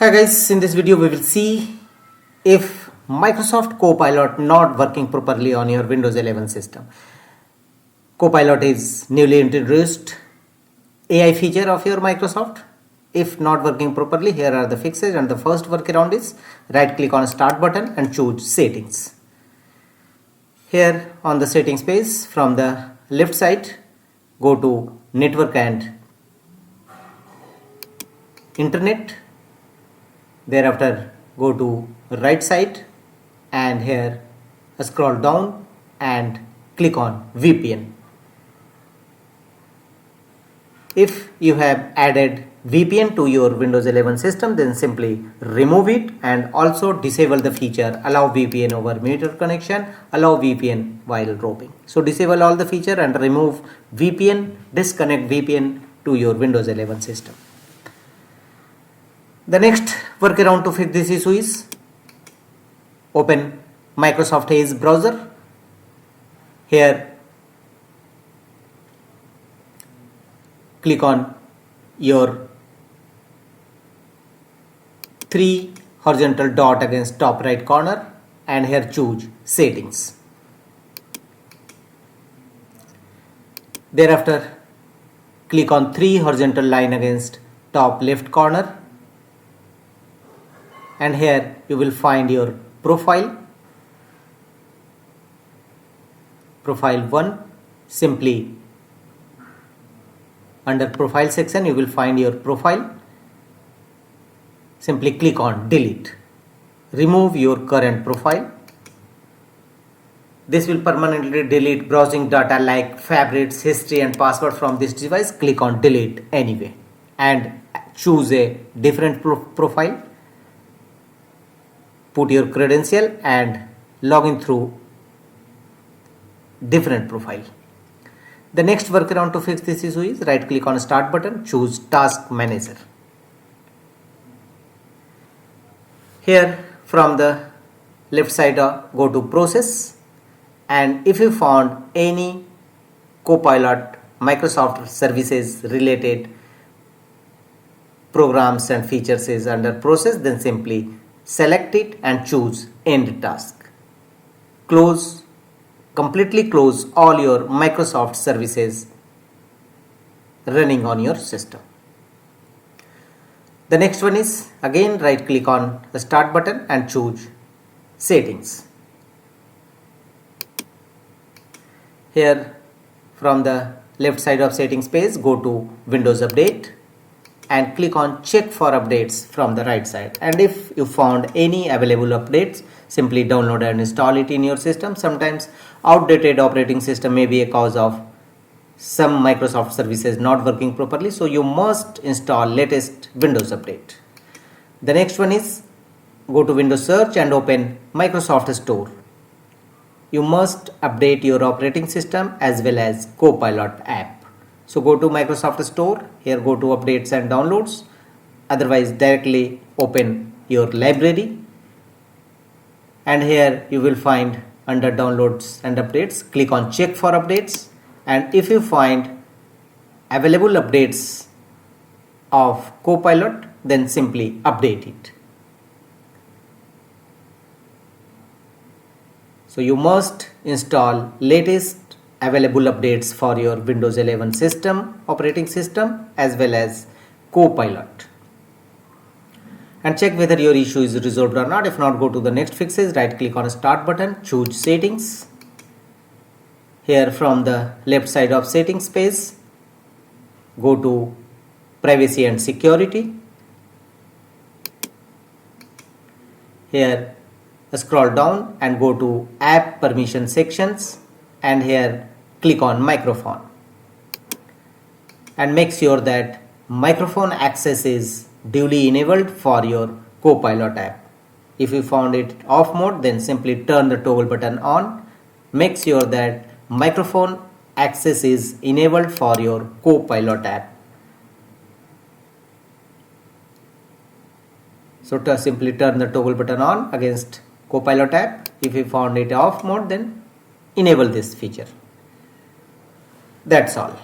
Hi guys, in this video we will see if Microsoft Copilot not working properly on your Windows 11 system. Copilot is newly introduced AI feature of your Microsoft. If not working properly, here are the fixes, and the first workaround is right click on start button and choose settings. Here on the settings page from the left side, go to network and internet. Thereafter go to right side and here scroll down and click on VPN. If you have added VPN to your Windows 11 system, then simply remove it and also disable the feature allow VPN over meter connection, allow VPN while roaming. So disable all the feature and remove VPN, disconnect VPN to your Windows 11 system. The next workaround to fix this issue is open Microsoft Edge browser. Here click on your three horizontal dot against top right corner and here choose settings. Thereafter click on three horizontal line against top left corner and here you will find your profile 1. Simply under profile section you will find your profile. Simply click on delete. Remove your current profile. This will permanently delete browsing data like favorites, history and password from this device. Click on delete anyway and choose a different profile. Put your credential and log in through different profile. The next workaround to fix this issue is right click on start button, choose task manager. Here from the left side go to process, and if you found any Copilot Microsoft services related programs and features is under process, then simply select it and choose end task. Completely close all your Microsoft services running on your system. The next one is again right click on the start button and choose settings. Here from the left side of settings page go to Windows Update and click on check for updates from the right side, and if you found any available updates simply download and install it in your system. Sometimes outdated operating system may be a cause of some Microsoft services not working properly, so you must install latest Windows update. The next one is go to Windows search and open Microsoft Store. You must update your operating system as well as Copilot app. So go to Microsoft Store, here go to updates and downloads, otherwise directly open your library and here you will find under downloads and updates, click on check for updates, and if you find available updates of Copilot then simply update it. So you must install latest available updates for your Windows 11 system, operating system as well as Copilot, and check whether your issue is resolved or not. If not, go to the next fixes, right click on start button, choose settings. Here from the left side of settings page go to privacy and security. Here scroll down and go to app permission sections and here click on microphone and make sure that microphone access is duly enabled for your Copilot app. If you found it off mode then simply turn the toggle button on. Make sure that microphone access is enabled for your Copilot app. So simply turn the toggle button on against Copilot app. If you found it off mode then enable this feature. That's all.